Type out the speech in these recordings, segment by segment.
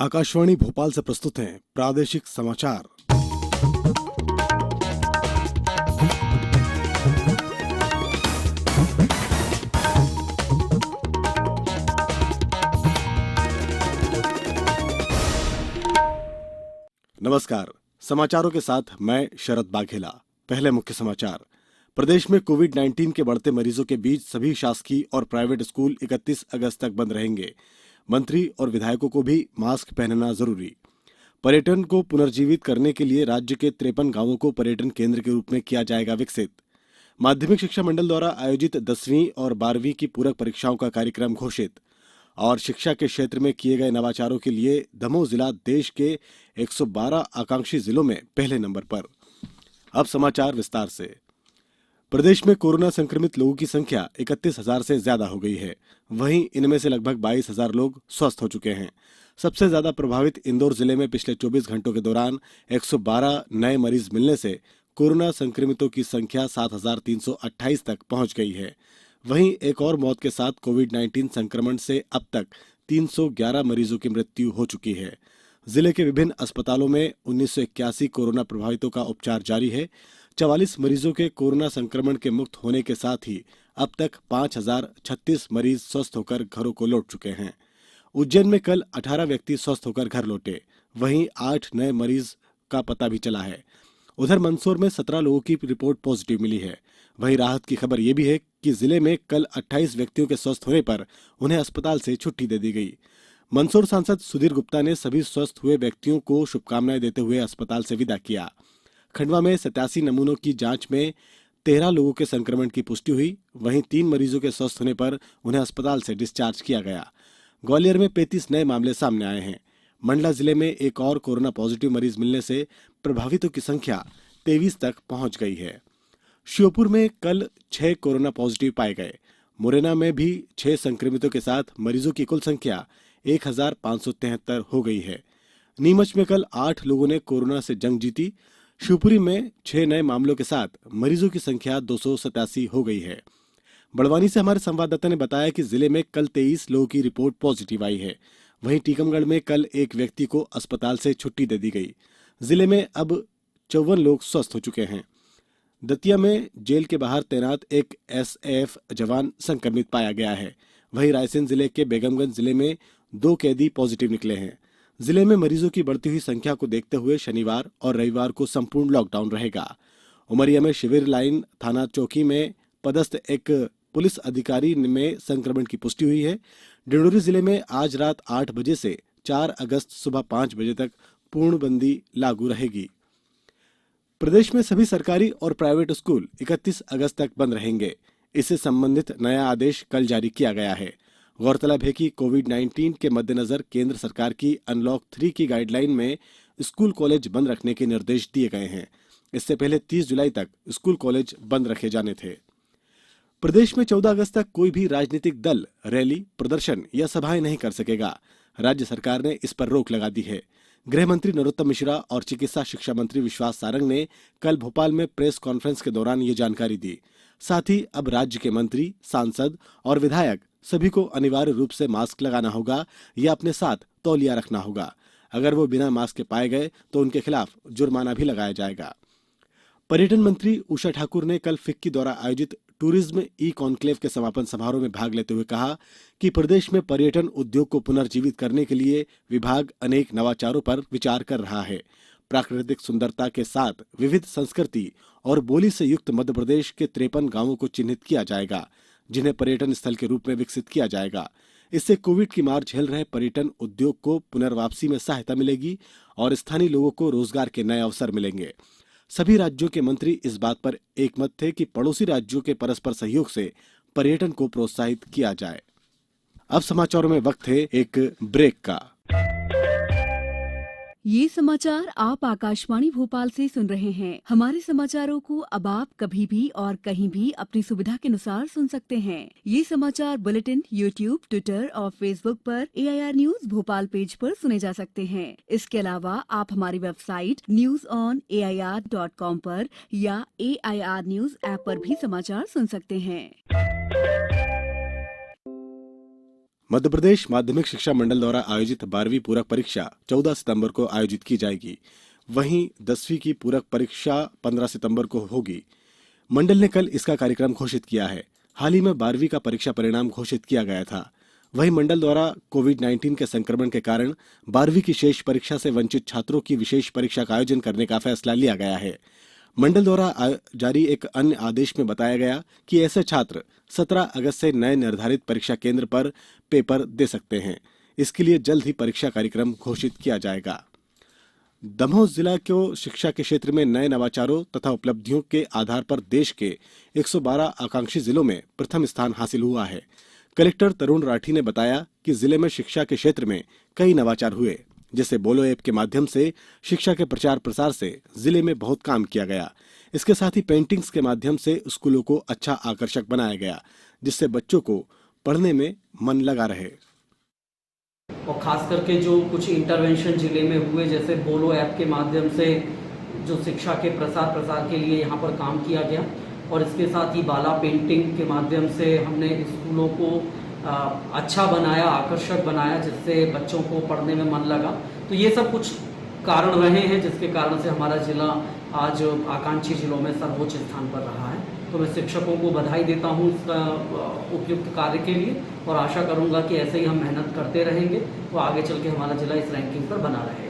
आकाशवाणी भोपाल से प्रस्तुत हैं प्रादेशिक समाचार। नमस्कार। समाचारों के साथ मैं शरद बाघेला। पहले मुख्य समाचार। प्रदेश में कोविड-19 के बढ़ते मरीजों के बीच सभी शासकीय और प्राइवेट स्कूल 31 अगस्त तक बंद रहेंगे। मंत्री और विधायकों को भी मास्क पहनना जरूरी। पर्यटन को पुनर्जीवित करने के लिए राज्य के 53 गांवों को पर्यटन केंद्र के रूप में किया जाएगा विकसित। माध्यमिक शिक्षा मंडल द्वारा आयोजित 10वीं और 12वीं की पूरक परीक्षाओं का कार्यक्रम घोषित। और शिक्षा के क्षेत्र में किए गए नवाचारों के लिए दमोह जिला देश के 112 आकांक्षी जिलों में पहले नंबर पर। अब समाचार विस्तार से। प्रदेश में कोरोना संक्रमित लोगों की संख्या 31,000 से ज्यादा हो गई है। वहीं इनमें से लगभग 22,000 लोग स्वस्थ हो चुके हैं। सबसे ज्यादा प्रभावित इंदौर जिले में पिछले 24 घंटों के दौरान 112 नए मरीज मिलने से कोरोना संक्रमितों की संख्या 7,328 तक पहुंच गई है। वहीं एक और मौत के साथ कोविड-19 संक्रमण से अब तक 311 मरीजों की मृत्यु हो चुकी है। जिले के विभिन्न अस्पतालों में 1981 कोरोना प्रभावितों का उपचार जारी है। 44 मरीजों के कोरोना संक्रमण के मुक्त होने के साथ ही अब तक 5,036 मरीज स्वस्थ होकर घरों को लौट चुके हैं। उज्जैन में कल 18 व्यक्ति स्वस्थ होकर घर लौटे। वहीं 8 नए मरीज का पता भी चला है। उधर मंदसौर में 17 लोगों की रिपोर्ट पॉजिटिव मिली है। वहीं राहत की खबर यह भी है कि जिले में कल 28 व्यक्तियों के स्वस्थ होने पर उन्हें अस्पताल से छुट्टी दे दी गई। मंदसौर सांसद सुधीर गुप्ता ने सभी स्वस्थ हुए व्यक्तियों को शुभकामनाएं देते हुए अस्पताल से विदा किया। खंडवा में 87 नमूनों की जांच में 13 लोगों के संक्रमण की पुष्टि हुई। वहीं 3 मरीजों के स्वस्थ होने पर उन्हें अस्पताल से डिस्चार्ज किया गया। ग्वालियर में 35 नए मामले सामने आए हैं। मंडला जिले में एक और कोरोना पॉजिटिव मरीज मिलने से प्रभावितों की संख्या 23 तक पहुंच गई है। श्योपुर में कल 6 कोरोना पॉजिटिव पाए गए। मुरैना में भी 6 संक्रमितों के साथ मरीजों की कुल संख्या 1,573 हो गई है। नीमच में कल 8 लोगों ने कोरोना से जंग जीती। शिवपुरी में 6 नए मामलों के साथ मरीजों की संख्या 287 हो गई है। बड़वानी से हमारे संवाददाता ने बताया कि जिले में कल 23 लोगों की रिपोर्ट पॉजिटिव आई है। वहीं टीकमगढ़ में कल एक व्यक्ति को अस्पताल से छुट्टी दे दी गई। जिले में अब 54 लोग स्वस्थ हो चुके हैं। दतिया में जेल के बाहर तैनात एक एसएएफ जवान संक्रमित पाया गया है। वहीं रायसेन जिले के बेगमगंज जिले में 2 कैदी पॉजिटिव निकले हैं। जिले में मरीजों की बढ़ती हुई संख्या को देखते हुए शनिवार और रविवार को संपूर्ण लॉकडाउन रहेगा। उमरिया में शिविर लाइन थाना चौकी में पदस्थ एक पुलिस अधिकारी में संक्रमण की पुष्टि हुई है। डिंडोरी जिले में आज रात 8 बजे से 4 अगस्त सुबह 5 बजे तक पूर्णबंदी लागू रहेगी। प्रदेश में सभी सरकारी और प्राइवेट स्कूल 31 अगस्त तक बंद रहेंगे। इससे संबंधित नया आदेश कल जारी किया गया है। गौरतलब है कि कोविड-19 के मद्देनजर केंद्र सरकार की अनलॉक 3 की गाइडलाइन में स्कूल कॉलेज बंद रखने के निर्देश दिए गए हैं। इससे पहले 30 जुलाई तक स्कूल कॉलेज बंद रखे जाने थे। प्रदेश में 14 अगस्त तक कोई भी राजनीतिक दल रैली, प्रदर्शन या सभाएं नहीं कर सकेगा। राज्य सरकार ने इस पर रोक लगा दी है। गृह मंत्री नरोत्तम मिश्रा और चिकित्सा शिक्षा मंत्री विश्वास सारंग ने कल भोपाल में प्रेस कॉन्फ्रेंस के दौरान ये जानकारी दी। साथ ही अब राज्य के मंत्री, सांसद और विधायक सभी को अनिवार्य रूप से मास्क लगाना होगा या अपने साथ तौलिया रखना होगा। अगर वो बिना मास्क के पाए गए तो उनके खिलाफ जुर्माना भी लगाया जाएगा। पर्यटन मंत्री उषा ठाकुर ने कल फिक्की द्वारा आयोजित टूरिज्म ई कॉन्क्लेव के समापन समारोह में भाग लेते हुए कहा कि प्रदेश में पर्यटन उद्योग को पुनर्जीवित करने के लिए विभाग अनेक नवाचारों पर विचार कर रहा है। प्राकृतिक सुंदरता के साथ विविध संस्कृति और बोली से युक्त मध्य प्रदेश के 53 गांवों को चिन्हित किया जाएगा, जिन्हें पर्यटन स्थल के रूप में विकसित किया जाएगा। इससे कोविड की मार झेल रहे पर्यटन उद्योग को पुनर्वापसी में सहायता मिलेगी और स्थानीय लोगों को रोजगार के नए अवसर मिलेंगे। सभी राज्यों के मंत्री इस बात पर एकमत थे कि पड़ोसी राज्यों के परस्पर सहयोग से पर्यटन को प्रोत्साहित किया जाए। अब समाचारों में वक्त है एक ब्रेक का। ये समाचार आप आकाशवाणी भोपाल से सुन रहे हैं। हमारे समाचारों को अब आप कभी भी और कहीं भी अपनी सुविधा के अनुसार सुन सकते हैं। ये समाचार बुलेटिन यूट्यूब, ट्विटर और फेसबुक पर AIR न्यूज भोपाल पेज पर सुने जा सकते हैं। इसके अलावा आप हमारी वेबसाइट newsonair.com पर या AIR न्यूज ऐप पर भी समाचार सुन सकते हैं। मध्य प्रदेश माध्यमिक शिक्षा मंडल द्वारा आयोजित 12वीं पूरक परीक्षा 14 सितंबर को आयोजित की जाएगी। वहीं 10वीं की पूरक परीक्षा 15 सितंबर को होगी। मंडल ने कल इसका कार्यक्रम घोषित किया है। हाल ही में 12वीं का परीक्षा परिणाम घोषित किया गया था। वहीं मंडल द्वारा कोविड-19 के संक्रमण के कारण 12वीं की शेष परीक्षा से वंचित छात्रों की विशेष परीक्षा का आयोजन करने का फैसला लिया गया है। मंडल द्वारा जारी एक अन्य आदेश में बताया गया कि ऐसे छात्र 17 अगस्त से नए निर्धारित परीक्षा केंद्र पर पेपर दे सकते हैं। इसके लिए जल्द ही परीक्षा कार्यक्रम घोषित किया जाएगा। दमोह जिला को शिक्षा के क्षेत्र में नए नवाचारों तथा उपलब्धियों के आधार पर देश के 112 आकांक्षी जिलों में प्रथम स्थान हासिल हुआ है। कलेक्टर तरुण राठी ने बताया कि जिले में शिक्षा के क्षेत्र में कई नवाचार हुए, जैसे बोलो ऐप के माध्यम से शिक्षा के प्रचार प्रसार से जिले में बहुत काम किया गया। इसके साथ ही पेंटिंग्स के माध्यम से स्कूलों को अच्छा आकर्षक बनाया गया, जिससे बच्चों को पढ़ने में मन लगा रहे। और खास करके जो कुछ इंटरवेंशन जिले में हुए, जैसे बोलो ऐप के माध्यम से जो शिक्षा के प्रसार के लिए यहाँ पर काम किया गया, और इसके साथ ही बाला पेंटिंग के माध्यम से हमने स्कूलों को अच्छा बनाया, आकर्षक बनाया, जिससे बच्चों को पढ़ने में मन लगा। तो ये सब कुछ कारण रहे हैं जिसके कारण से हमारा जिला आज आकांक्षी जिलों में सर्वोच्च स्थान पर रहा है। तो मैं शिक्षकों को बधाई देता हूँ इस उपयुक्त कार्य के लिए, और आशा करूँगा कि ऐसे ही हम मेहनत करते रहेंगे तो आगे चल के हमारा जिला इस रैंकिंग पर बना रहेगा।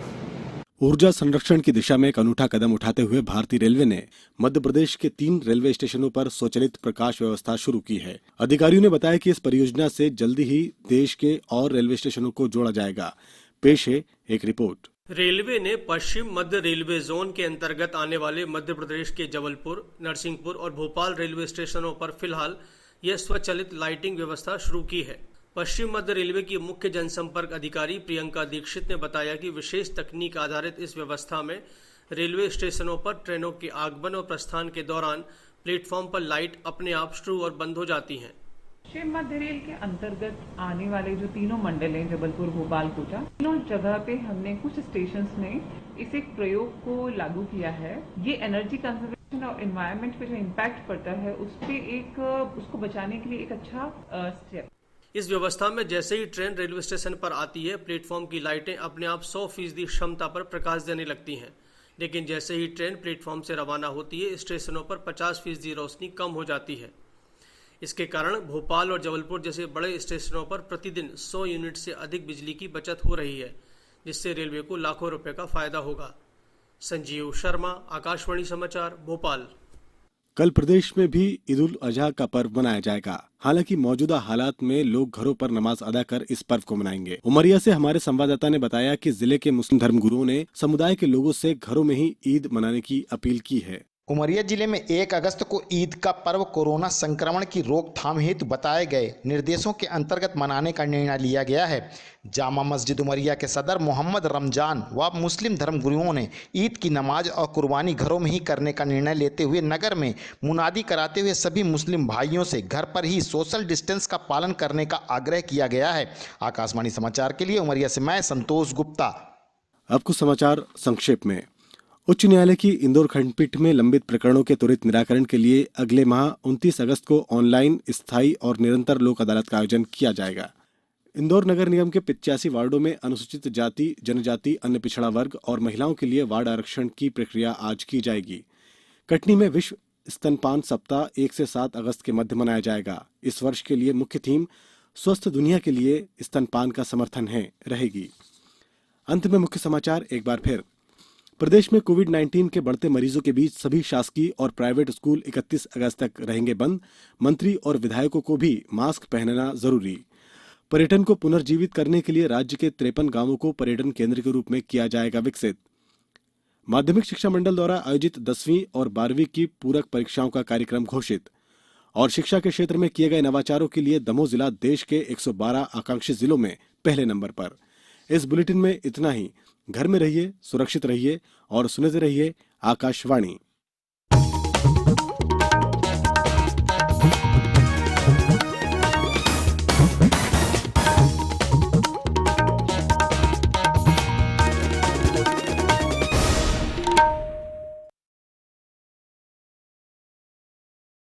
ऊर्जा संरक्षण की दिशा में एक अनूठा कदम उठाते हुए भारतीय रेलवे ने मध्य प्रदेश के 3 रेलवे स्टेशनों पर स्वचालित प्रकाश व्यवस्था शुरू की है। अधिकारियों ने बताया कि इस परियोजना से जल्दी ही देश के और रेलवे स्टेशनों को जोड़ा जाएगा। पेश है एक रिपोर्ट। रेलवे ने पश्चिम मध्य रेलवे जोन के अंतर्गत आने वाले मध्य प्रदेश के जबलपुर, नरसिंहपुर और भोपाल रेलवे स्टेशनों पर फिलहाल यह स्वचालित लाइटिंग व्यवस्था शुरू की है। पश्चिम मध्य रेलवे की मुख्य जनसंपर्क अधिकारी प्रियंका दीक्षित ने बताया कि विशेष तकनीक आधारित इस व्यवस्था में रेलवे स्टेशनों पर ट्रेनों के आगमन और प्रस्थान के दौरान प्लेटफॉर्म पर लाइट अपने आप शुरू और बंद हो जाती हैं। पश्चिम मध्य रेल के अंतर्गत आने वाले जो तीनों मंडल हैं, जबलपुर, भोपाल, कोटा, तीनों जगह पे हमने कुछ स्टेशंस में इस एक प्रयोग को लागू किया है। ये एनर्जी कंजर्वेशन और एनवायरनमेंट पे जो इम्पैक्ट पड़ता है उसको बचाने के लिए एक अच्छा स्टेप। इस व्यवस्था में जैसे ही ट्रेन रेलवे स्टेशन पर आती है, प्लेटफॉर्म की लाइटें अपने आप 100% क्षमता पर प्रकाश देने लगती हैं। लेकिन जैसे ही ट्रेन प्लेटफॉर्म से रवाना होती है, स्टेशनों पर 50% रोशनी कम हो जाती है। इसके कारण भोपाल और जबलपुर जैसे बड़े स्टेशनों पर प्रतिदिन 100 यूनिट से अधिक बिजली की बचत हो रही है, जिससे रेलवे को लाखों रुपए का फायदा होगा। संजीव शर्मा, आकाशवाणी समाचार, भोपाल। कल प्रदेश में भी ईद उल अजहा का पर्व मनाया जाएगा। हालांकि मौजूदा हालात में लोग घरों पर नमाज अदा कर इस पर्व को मनाएंगे। उमरिया से हमारे संवाददाता ने बताया कि जिले के मुस्लिम धर्मगुरुओं ने समुदाय के लोगों से घरों में ही ईद मनाने की अपील की है। उमरिया जिले में 1 अगस्त को ईद का पर्व कोरोना संक्रमण की रोकथाम हेतु बताए गए निर्देशों के अंतर्गत मनाने का निर्णय लिया गया है। जामा मस्जिद उमरिया के सदर मोहम्मद रमजान व मुस्लिम धर्मगुरुओं ने ईद की नमाज और कुर्बानी घरों में ही करने का निर्णय लेते हुए नगर में मुनादी कराते हुए सभी मुस्लिम भाइयों से घर पर ही सोशल डिस्टेंस का पालन करने का आग्रह किया गया है। आकाशवाणी समाचार के लिए उमरिया से मैं संतोष गुप्ता। अब कुछ समाचार संक्षेप में। उच्च न्यायालय की इंदौर खंडपीठ में लंबित प्रकरणों के त्वरित निराकरण के लिए अगले माह 29 अगस्त को ऑनलाइन स्थायी और निरंतर लोक अदालत का आयोजन किया जाएगा। इंदौर नगर निगम के 85 वार्डों में अनुसूचित जाति, जनजाति, अन्य पिछड़ा वर्ग और महिलाओं के लिए वार्ड आरक्षण की प्रक्रिया आज की जाएगी। कटनी में विश्व स्तनपान सप्ताह 1 से 7 अगस्त के मध्य मनाया जाएगा। इस वर्ष के लिए मुख्य थीम स्वस्थ दुनिया के लिए स्तनपान का समर्थन है रहेगी। अंत में मुख्य समाचार एक बार फिर। प्रदेश में कोविड-19 के बढ़ते मरीजों के बीच सभी शासकीय और प्राइवेट स्कूल 31 अगस्त तक रहेंगे बंद। मंत्री और विधायकों को भी मास्क पहनना जरूरी। पर्यटन को पुनर्जीवित करने के लिए राज्य के 53 गांवों को पर्यटन केंद्र के रूप में किया जाएगा विकसित। माध्यमिक शिक्षा मंडल द्वारा आयोजित 10वीं और 12वीं की पूरक परीक्षाओं का कार्यक्रम घोषित। और शिक्षा के क्षेत्र में किए गए नवाचारों के लिए दमोह जिला देश के 112 आकांक्षी जिलों में पहले नंबर पर। इस बुलेटिन में इतना ही। घर में रहिए, सुरक्षित रहिए और सुनते रहिए आकाशवाणी।